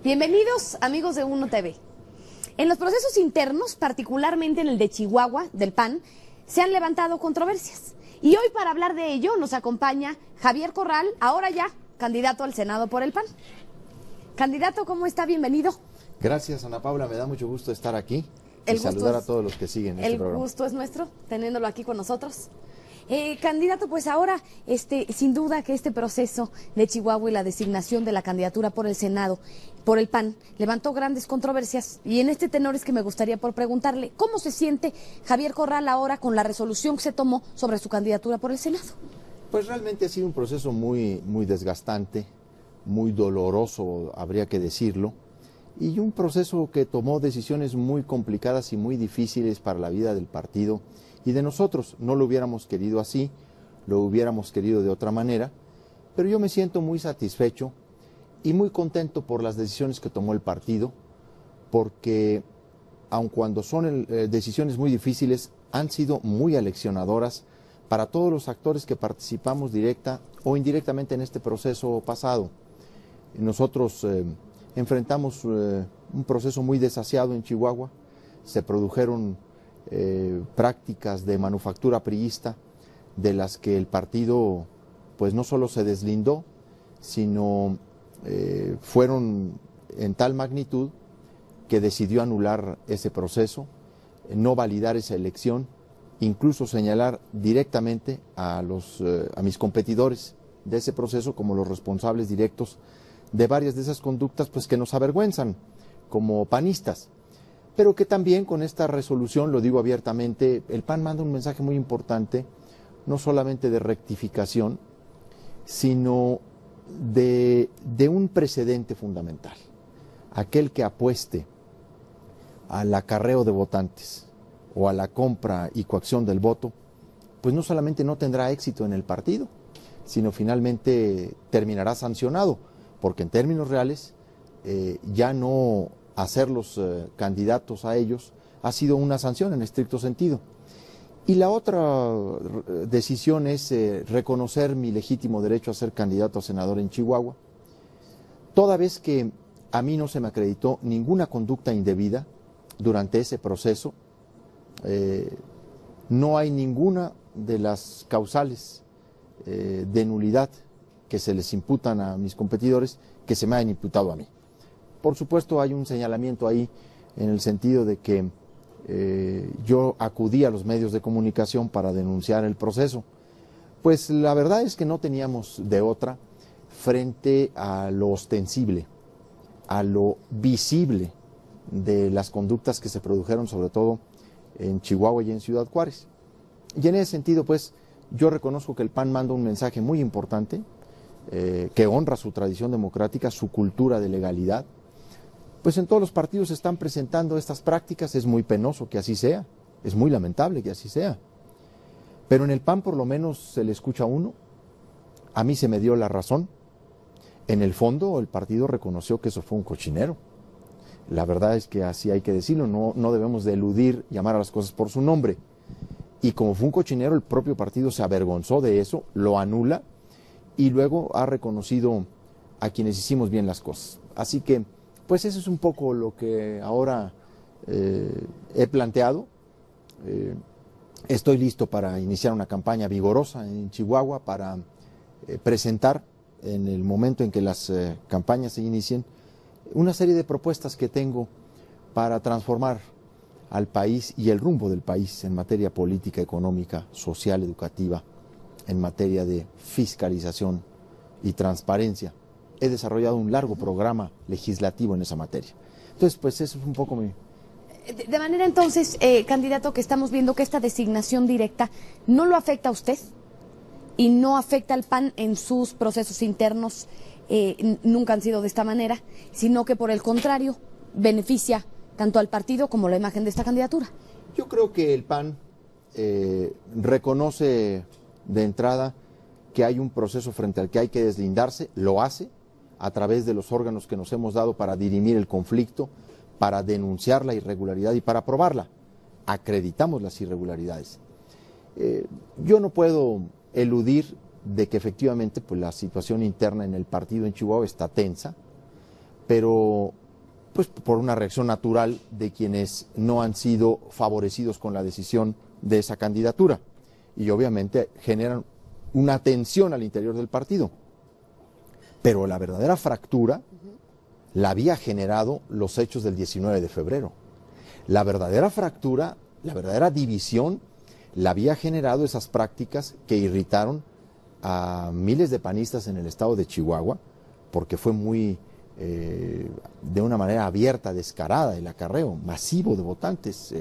Bienvenidos, amigos de Uno TV. En los procesos internos, particularmente en el de Chihuahua, del PAN, se han levantado controversias. Y hoy, para hablar de ello, nos acompaña Javier Corral, ahora ya candidato al Senado por el PAN. Candidato, ¿cómo está? Bienvenido. Gracias, Ana Paula, me da mucho gusto estar aquí y saludar a todos los que siguen este programa. El gusto es nuestro, teniéndolo aquí con nosotros. Candidato, pues ahora, sin duda que este proceso de Chihuahua y la designación de la candidatura por el Senado, por el PAN, levantó grandes controversias. Y en este tenor es que me gustaría por preguntarle, ¿cómo se siente Javier Corral ahora con la resolución que se tomó sobre su candidatura por el Senado? Pues realmente ha sido un proceso muy desgastante, muy doloroso, habría que decirlo, y un proceso que tomó decisiones muy complicadas y muy difíciles para la vida del partido y de nosotros. No lo hubiéramos querido así, lo hubiéramos querido de otra manera, pero yo me siento muy satisfecho y muy contento por las decisiones que tomó el partido, porque aun cuando son decisiones muy difíciles, han sido muy aleccionadoras para todos los actores que participamos directa o indirectamente en este proceso pasado. Nosotros enfrentamos un proceso muy desasiado en Chihuahua, se produjeron prácticas de manufactura priista de las que el partido pues no solo se deslindó, sino fueron en tal magnitud que decidió anular ese proceso, no validar esa elección, incluso señalar directamente a mis competidores de ese proceso como los responsables directos de varias de esas conductas pues que nos avergüenzan como panistas. Pero que también con esta resolución, lo digo abiertamente, el PAN manda un mensaje muy importante, no solamente de rectificación, sino de un precedente fundamental. Aquel que apueste al acarreo de votantes o a la compra y coacción del voto, pues no solamente no tendrá éxito en el partido, sino finalmente terminará sancionado, porque en términos reales ya no hacerlos candidatos a ellos ha sido una sanción en estricto sentido. Y la otra decisión es reconocer mi legítimo derecho a ser candidato a senador en Chihuahua, toda vez que a mí no se me acreditó ninguna conducta indebida durante ese proceso. No hay ninguna de las causales de nulidad que se les imputan a mis competidores que se me hayan imputado a mí. Por supuesto hay un señalamiento ahí en el sentido de que yo acudí a los medios de comunicación para denunciar el proceso. Pues la verdad es que no teníamos de otra frente a lo ostensible, a lo visible de las conductas que se produjeron sobre todo en Chihuahua y en Ciudad Juárez. Y en ese sentido pues yo reconozco que el PAN manda un mensaje muy importante que honra su tradición democrática, su cultura de legalidad. Pues en todos los partidos se están presentando estas prácticas, es muy penoso que así sea, es muy lamentable que así sea. Pero en el PAN por lo menos se le escucha a uno, a mí se me dio la razón. En el fondo el partido reconoció que eso fue un cochinero. La verdad es que así hay que decirlo, no debemos de eludir llamar a las cosas por su nombre. Y como fue un cochinero, el propio partido se avergonzó de eso, lo anula y luego ha reconocido a quienes hicimos bien las cosas. Así que pues eso es un poco lo que ahora he planteado. Estoy listo para iniciar una campaña vigorosa en Chihuahua para presentar en el momento en que las campañas se inicien una serie de propuestas que tengo para transformar al país y el rumbo del país en materia política, económica, social, educativa, en materia de fiscalización y transparencia. He desarrollado un largo programa legislativo en esa materia. Entonces, pues eso es un poco mi... De manera entonces, candidato, que estamos viendo que esta designación directa no lo afecta a usted y no afecta al PAN en sus procesos internos, nunca han sido de esta manera, sino que por el contrario beneficia tanto al partido como la imagen de esta candidatura. Yo creo que el PAN reconoce de entrada que hay un proceso frente al que hay que deslindarse, lo hace a través de los órganos que nos hemos dado para dirimir el conflicto, para denunciar la irregularidad y para probarla. Acreditamos las irregularidades. Yo no puedo eludir de que efectivamente pues, la situación interna en el partido en Chihuahua está tensa, pero pues por una reacción natural de quienes no han sido favorecidos con la decisión de esa candidatura. Y obviamente generan una tensión al interior del partido. Pero la verdadera fractura la había generado los hechos del 19 de febrero. La verdadera fractura, la verdadera división, la había generado esas prácticas que irritaron a miles de panistas en el estado de Chihuahua, porque fue muy, de una manera abierta, descarada, el acarreo masivo de votantes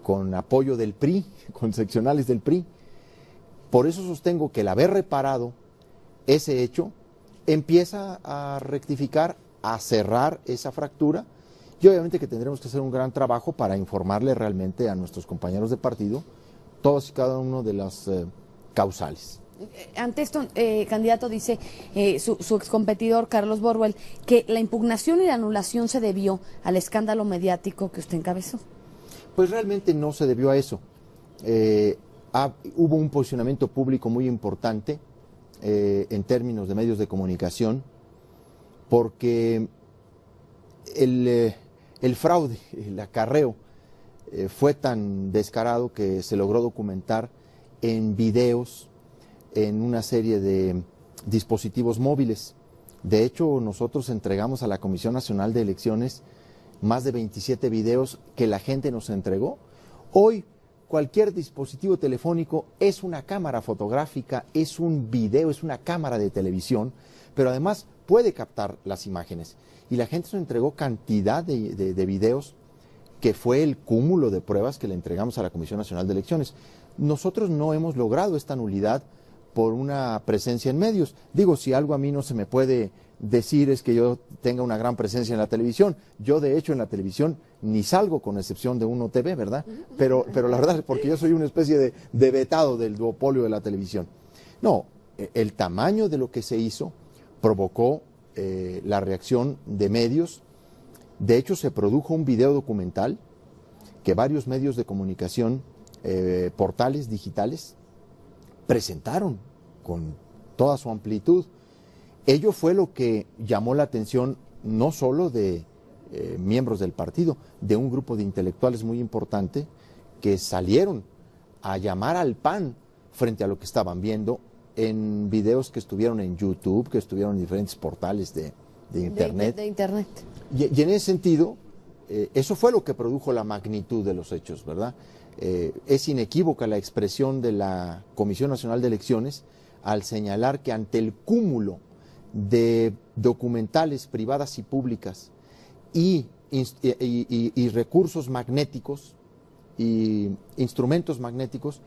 con apoyo del PRI, con seccionales del PRI. Por eso sostengo que el haber reparado ese hecho empieza a rectificar, a cerrar esa fractura, y obviamente que tendremos que hacer un gran trabajo para informarle realmente a nuestros compañeros de partido todos y cada uno de las causales. Ante esto, candidato, dice su excompetidor Carlos Borwell que la impugnación y la anulación se debió al escándalo mediático que usted encabezó. Pues realmente no se debió a eso. Hubo un posicionamiento público muy importante en términos de medios de comunicación, porque el fraude, el acarreo, fue tan descarado que se logró documentar en videos, en una serie de dispositivos móviles. De hecho, nosotros entregamos a la Comisión Nacional de Elecciones más de 27 videos que la gente nos entregó. Hoy, cualquier dispositivo telefónico es una cámara fotográfica, es un video, es una cámara de televisión, pero además puede captar las imágenes. Y la gente nos entregó cantidad de videos que fue el cúmulo de pruebas que le entregamos a la Comisión Nacional de Elecciones. Nosotros no hemos logrado esta nulidad por una presencia en medios. Digo, si algo a mí no se me puede decir es que yo tenga una gran presencia en la televisión. Yo, de hecho, en la televisión ni salgo, con excepción de Uno TV, ¿verdad? Pero la verdad es porque yo soy una especie de vetado del duopolio de la televisión. No, el tamaño de lo que se hizo provocó la reacción de medios. De hecho, se produjo un video documental que varios medios de comunicación, portales digitales, presentaron con toda su amplitud. Ello fue lo que llamó la atención no solo de miembros del partido, de un grupo de intelectuales muy importante que salieron a llamar al PAN frente a lo que estaban viendo en videos que estuvieron en YouTube, que estuvieron en diferentes portales de Internet. De Internet. Y en ese sentido, eso fue lo que produjo la magnitud de los hechos, ¿verdad? Es inequívoca la expresión de la Comisión Nacional de Elecciones al señalar que ante el cúmulo de documentales privadas y públicas y recursos magnéticos y instrumentos magnéticos,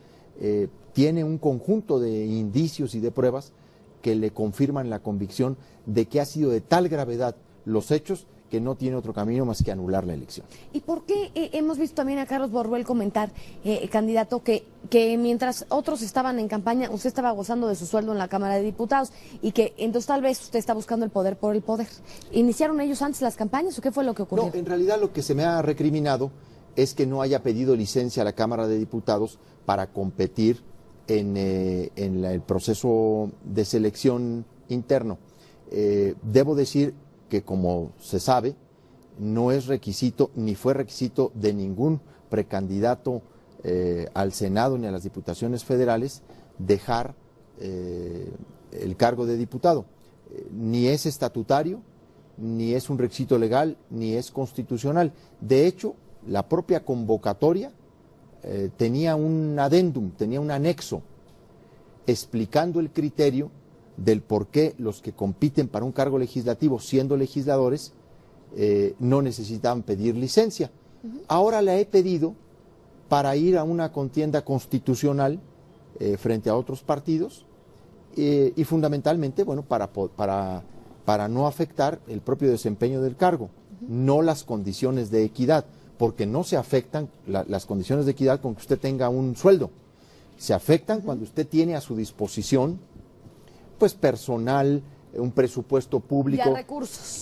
tiene un conjunto de indicios y de pruebas que le confirman la convicción de que ha sido de tal gravedad los hechos que no tiene otro camino más que anular la elección. ¿Y por qué hemos visto también a Carlos Borwell comentar, candidato, que mientras otros estaban en campaña, usted estaba gozando de su sueldo en la Cámara de Diputados y que entonces tal vez usted está buscando el poder por el poder? ¿Iniciaron ellos antes las campañas o qué fue lo que ocurrió? No, en realidad lo que se me ha recriminado es que no haya pedido licencia a la Cámara de Diputados para competir en el proceso de selección interno. Debo decir que, como se sabe, no es requisito ni fue requisito de ningún precandidato al Senado ni a las diputaciones federales dejar el cargo de diputado. Ni es estatutario, ni es un requisito legal, ni es constitucional. De hecho, la propia convocatoria tenía un adendum, tenía un anexo explicando el criterio del por qué los que compiten para un cargo legislativo, siendo legisladores, no necesitaban pedir licencia. Ahora la he pedido para ir a una contienda constitucional frente a otros partidos y fundamentalmente, bueno, para no afectar el propio desempeño del cargo, no las condiciones de equidad, porque no se afectan las condiciones de equidad con que usted tenga un sueldo, se afectan cuando usted tiene a su disposición pues personal, un presupuesto público, ya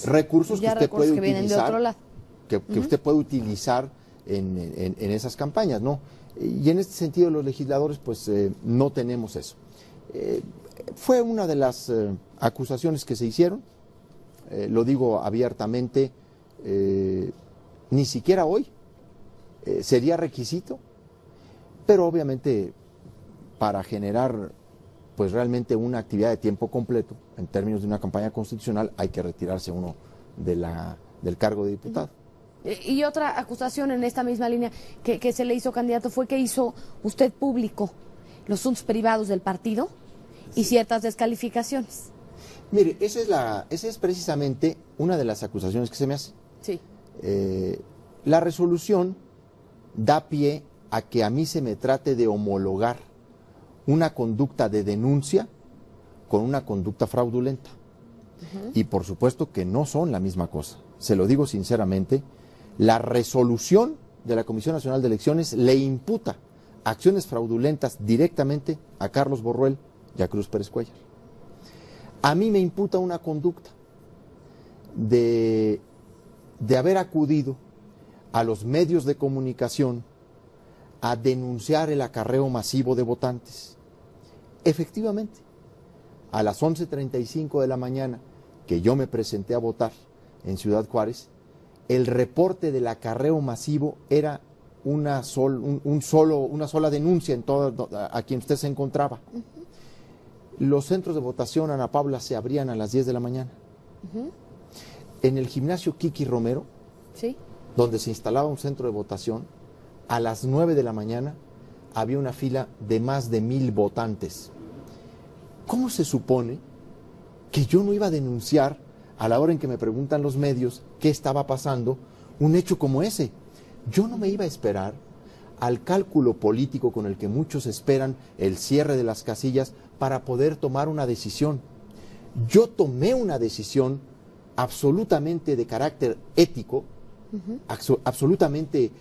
recursos que usted puede que vienen de otro lado, que usted puede utilizar en esas campañas, ¿no? Y en este sentido los legisladores pues no tenemos eso. Fue una de las acusaciones que se hicieron. lo digo abiertamente, ni siquiera hoy sería requisito, pero obviamente para generar pues realmente una actividad de tiempo completo en términos de una campaña constitucional hay que retirarse uno del cargo de diputado. Y otra acusación en esta misma línea que se le hizo, candidato, fue que hizo usted público los asuntos privados del partido y ciertas descalificaciones. Mire, esa es precisamente una de las acusaciones que se me hace. Sí. La resolución da pie a que a mí se me trate de homologar una conducta de denuncia con una conducta fraudulenta. Y por supuesto que no son la misma cosa. Se lo digo sinceramente, la resolución de la Comisión Nacional de Elecciones le imputa acciones fraudulentas directamente a Carlos Borruel y a Cruz Pérez Cuéllar. A mí me imputa una conducta de haber acudido a los medios de comunicación a denunciar el acarreo masivo de votantes. Efectivamente, a las 11:35 de la mañana que yo me presenté a votar en Ciudad Juárez, el reporte del acarreo masivo era una sola denuncia a quien usted se encontraba. Los centros de votación, Ana Paula, se abrían a las 10 de la mañana. En el gimnasio Kiki Romero, ¿sí?, donde se instalaba un centro de votación, a las 9 de la mañana había una fila de más de 1000 votantes. ¿Cómo se supone que yo no iba a denunciar a la hora en que me preguntan los medios qué estaba pasando un hecho como ese? Yo no me iba a esperar al cálculo político con el que muchos esperan el cierre de las casillas para poder tomar una decisión. Yo tomé una decisión absolutamente de carácter ético, absolutamente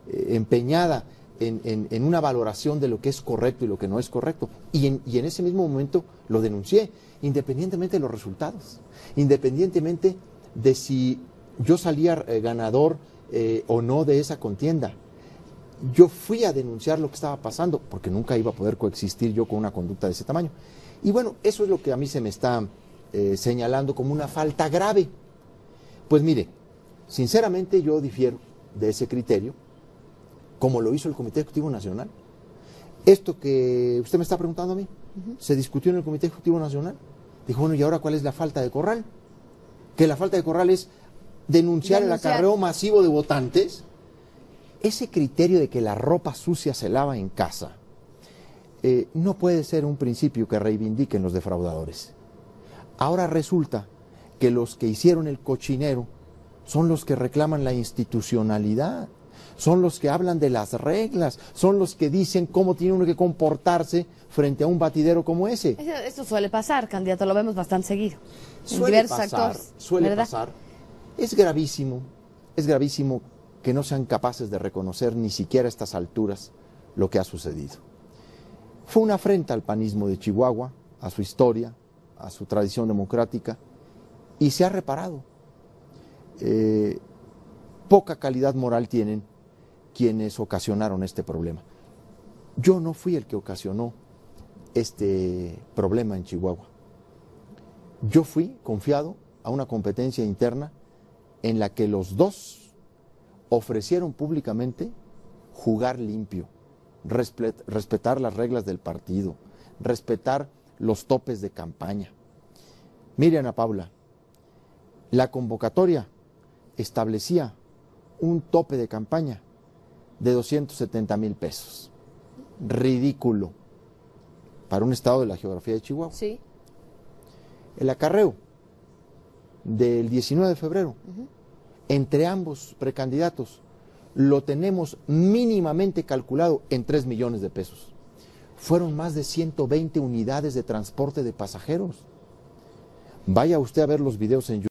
empeñada en una valoración de lo que es correcto y lo que no es correcto. Y en ese mismo momento lo denuncié, independientemente de los resultados, independientemente de si yo salía ganador o no de esa contienda. Yo fui a denunciar lo que estaba pasando, porque nunca iba a poder coexistir yo con una conducta de ese tamaño. Y bueno, eso es lo que a mí se me está señalando como una falta grave. Pues mire, sinceramente yo difiero de ese criterio, como lo hizo el Comité Ejecutivo Nacional. Esto que usted me está preguntando a mí, se discutió en el Comité Ejecutivo Nacional. Dijo, bueno, ¿y ahora cuál es la falta de corral? Que la falta de corral es denunciar el acarreo masivo de votantes. Ese criterio de que la ropa sucia se lava en casa no puede ser un principio que reivindiquen los defraudadores. Ahora resulta que los que hicieron el cochinero son los que reclaman la institucionalidad, son los que hablan de las reglas, son los que dicen cómo tiene uno que comportarse frente a un batidero como ese. Esto suele pasar, candidato, lo vemos bastante seguido. En diversos actores. Suele pasar. Es gravísimo que no sean capaces de reconocer ni siquiera a estas alturas lo que ha sucedido. Fue una afrenta al panismo de Chihuahua, a su historia, a su tradición democrática, y se ha reparado. Poca calidad moral tienen quienes ocasionaron este problema. Yo no fui el que ocasionó este problema en Chihuahua. Yo fui confiado a una competencia interna en la que los dos ofrecieron públicamente jugar limpio, respetar las reglas del partido, respetar los topes de campaña. Mire, Ana Paula, la convocatoria establecía un tope de campaña de 270,000 pesos. Ridículo para un estado de la geografía de Chihuahua. Sí. El acarreo del 19 de febrero entre ambos precandidatos lo tenemos mínimamente calculado en 3 millones de pesos. Fueron más de 120 unidades de transporte de pasajeros. Vaya usted a ver los videos en YouTube.